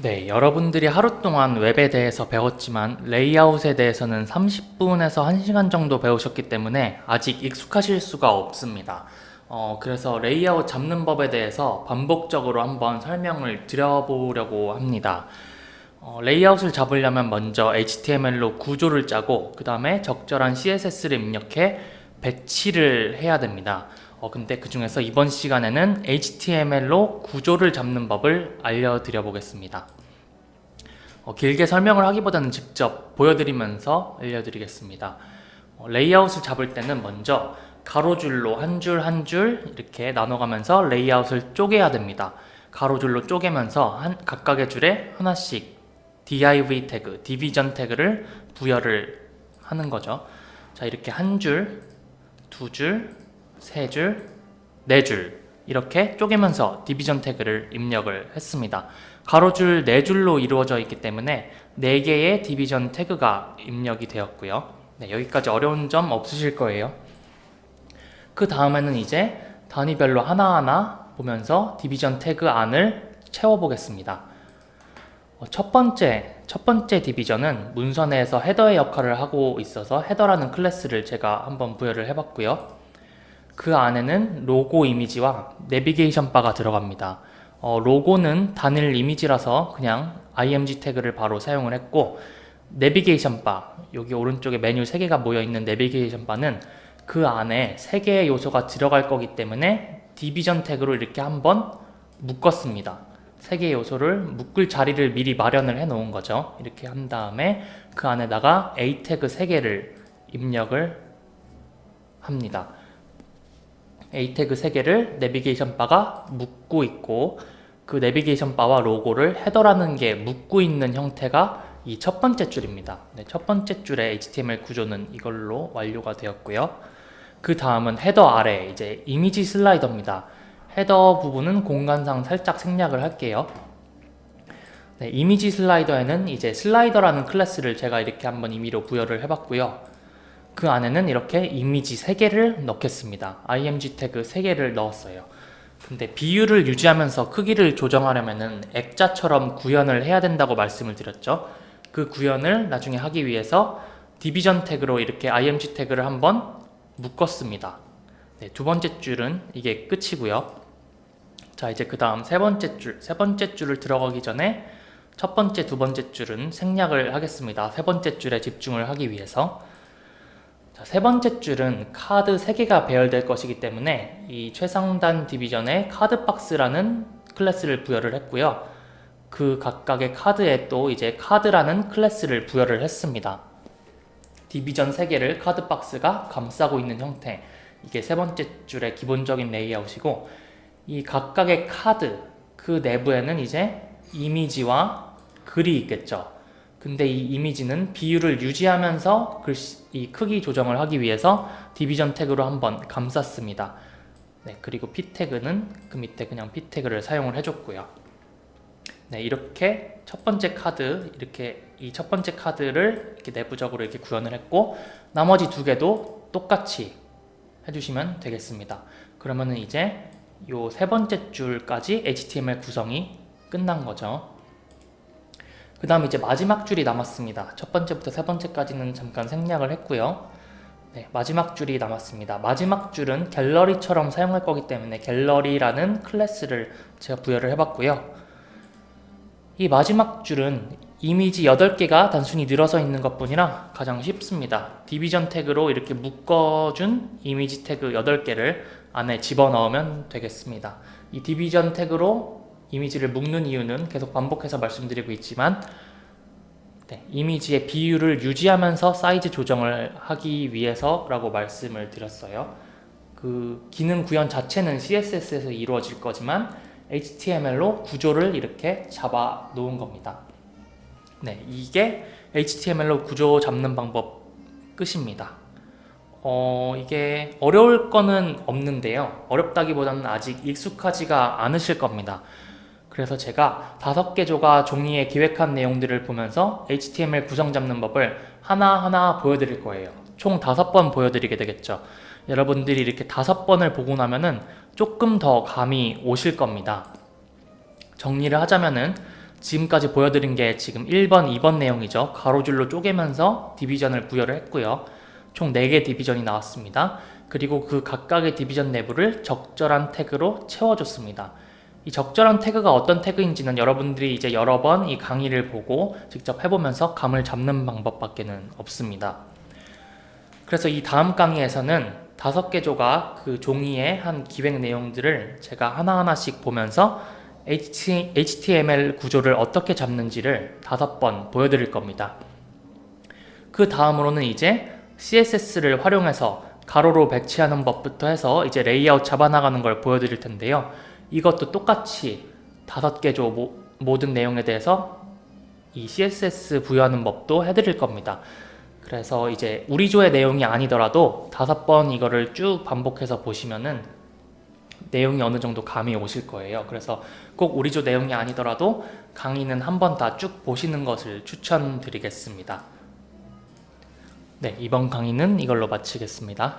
네, 여러분들이 하루 동안 웹에 대해서 배웠지만 레이아웃에 대해서는 30분에서 1시간 정도 배우셨기 때문에 아직 익숙하실 수가 없습니다. 그래서 레이아웃 잡는 법에 대해서 반복적으로 한번 설명을 드려보려고 합니다. 레이아웃을 잡으려면 먼저 HTML로 구조를 짜고 그 다음에 적절한 CSS를 입력해 배치를 해야 됩니다. 근데 그 중에서 이번 시간에는 HTML로 구조를 잡는 법을 알려드려 보겠습니다. 길게 설명을 하기보다는 직접 보여드리면서 알려드리겠습니다. 레이아웃을 잡을 때는 먼저 가로줄로 한 줄 한 줄 이렇게 나눠가면서 레이아웃을 쪼개야 됩니다. 가로줄로 쪼개면서 각각의 줄에 하나씩 div 태그, 디비전 태그를 부여를 하는 거죠. 자, 이렇게 한 줄, 두 줄, 세 줄, 네 줄 이렇게 쪼개면서 디비전 태그를 입력을 했습니다. 가로줄 4줄로 이루어져 있기 때문에 4개의 디비전 태그가 입력이 되었고요. 네, 여기까지 어려운 점 없으실 거예요. 그 다음에는 이제 단위별로 하나하나 보면서 디비전 태그 안을 채워보겠습니다. 첫 번째 디비전은 문서 내에서 헤더의 역할을 하고 있어서 헤더라는 클래스를 제가 한번 부여를 해봤고요. 그 안에는 로고 이미지와 내비게이션 바가 들어갑니다. 로고는 단일 이미지라서 그냥 img 태그를 바로 사용을 했고, 내비게이션 바, 여기 오른쪽에 메뉴 3개가 모여있는 내비게이션 바는 그 안에 3개의 요소가 들어갈 거기 때문에 디비전 태그로 이렇게 한번 묶었습니다. 3개의 요소를 묶을 자리를 미리 마련을 해 놓은 거죠. 이렇게 한 다음에 그 안에다가 a 태그 3개를 입력을 합니다. a 태그 3개를 내비게이션 바가 묶고 있고, 그 내비게이션 바와 로고를 헤더라는 게 묶고 있는 형태가 이 첫 번째 줄입니다. 네, 첫 번째 줄의 HTML 구조는 이걸로 완료가 되었고요. 그 다음은 헤더 아래 이제 이미지 슬라이더입니다. 헤더 부분은 공간상 살짝 생략을 할게요. 네, 이미지 슬라이더에는 이제 슬라이더라는 클래스를 제가 이렇게 한번 임의로 부여를 해봤고요. 그 안에는 이렇게 이미지 3개를 넣겠습니다. img 태그 3개를 넣었어요. 근데 비율을 유지하면서 크기를 조정하려면은 액자처럼 구현을 해야 된다고 말씀을 드렸죠. 그 구현을 나중에 하기 위해서 디비전 태그로 이렇게 img 태그를 한번 묶었습니다. 네, 두 번째 줄은 이게 끝이고요. 자, 이제 그 다음 세 번째 줄을 들어가기 전에 첫 번째, 두 번째 줄은 생략을 하겠습니다. 세 번째 줄에 집중을 하기 위해서. 자, 세 번째 줄은 카드 3개가 배열될 것이기 때문에 이 최상단 디비전에 카드박스라는 클래스를 부여를 했고요. 그 각각의 카드에 또 이제 카드라는 클래스를 부여를 했습니다. 디비전 3개를 카드박스가 감싸고 있는 형태, 이게 세 번째 줄의 기본적인 레이아웃이고, 이 각각의 카드, 그 내부에는 이제 이미지와 글이 있겠죠. 근데 이 이미지는 비율을 유지하면서 이 크기 조정을 하기 위해서 디비전 태그로 한번 감쌌습니다. 네, 그리고 p 태그는 그 밑에 그냥 p 태그를 사용을 해줬고요. 네, 이렇게 첫 번째 카드, 이렇게 이 첫 번째 카드를 이렇게 내부적으로 이렇게 구현을 했고, 나머지 2개도 똑같이 해주시면 되겠습니다. 그러면은 이제 요 세 번째 줄까지 HTML 구성이 끝난 거죠. 그 다음 이제 마지막 줄이 남았습니다. 첫 번째부터 세 번째까지는 잠깐 생략을 했고요. 네, 마지막 줄이 남았습니다. 마지막 줄은 갤러리처럼 사용할 거기 때문에 갤러리라는 클래스를 제가 부여를 해봤고요. 이 마지막 줄은 이미지 8개가 단순히 늘어서 있는 것 뿐이라 가장 쉽습니다. 디비전 태그로 이렇게 묶어준 이미지 태그 8개를 안에 집어넣으면 되겠습니다. 이 디비전 태그로 이미지를 묶는 이유는 계속 반복해서 말씀드리고 있지만, 네, 이미지의 비율을 유지하면서 사이즈 조정을 하기 위해서라고 말씀을 드렸어요. 그 기능 구현 자체는 CSS에서 이루어질 거지만 HTML로 구조를 이렇게 잡아 놓은 겁니다. 네, 이게 HTML로 구조 잡는 방법 끝입니다. 이게 어려울 거는 없는데요. 어렵다기보다는 아직 익숙하지가 않으실 겁니다. 그래서 제가 5개 조가 종이에 기획한 내용들을 보면서 HTML 구성 잡는 법을 하나하나 보여드릴 거예요. 총 5번 보여드리게 되겠죠. 여러분들이 이렇게 5번을 보고 나면은 조금 더 감이 오실 겁니다. 정리를 하자면은 지금까지 보여드린 게 지금 1번, 2번 내용이죠. 가로줄로 쪼개면서 디비전을 부여를 했고요. 총 4개 디비전이 나왔습니다. 그리고 그 각각의 디비전 내부를 적절한 태그로 채워줬습니다. 이 적절한 태그가 어떤 태그인지는 여러분들이 이제 여러 번 이 강의를 보고 직접 해보면서 감을 잡는 방법밖에는 없습니다. 그래서 이 다음 강의에서는 5개 조각 그 종이의 한 기획 내용들을 제가 하나하나씩 보면서 HTML 구조를 어떻게 잡는지를 5번 보여드릴 겁니다. 그 다음으로는 이제 CSS를 활용해서 가로로 배치하는 법부터 해서 이제 레이아웃 잡아나가는 걸 보여드릴 텐데요. 이것도 똑같이 5개 조 모든 내용에 대해서 이 CSS 부여하는 법도 해드릴 겁니다. 그래서 이제 우리 조의 내용이 아니더라도 5번 이거를 쭉 반복해서 보시면은 내용이 어느 정도 감이 오실 거예요. 그래서 꼭 우리 조 내용이 아니더라도 강의는 한 번 다 쭉 보시는 것을 추천드리겠습니다. 네, 이번 강의는 이걸로 마치겠습니다.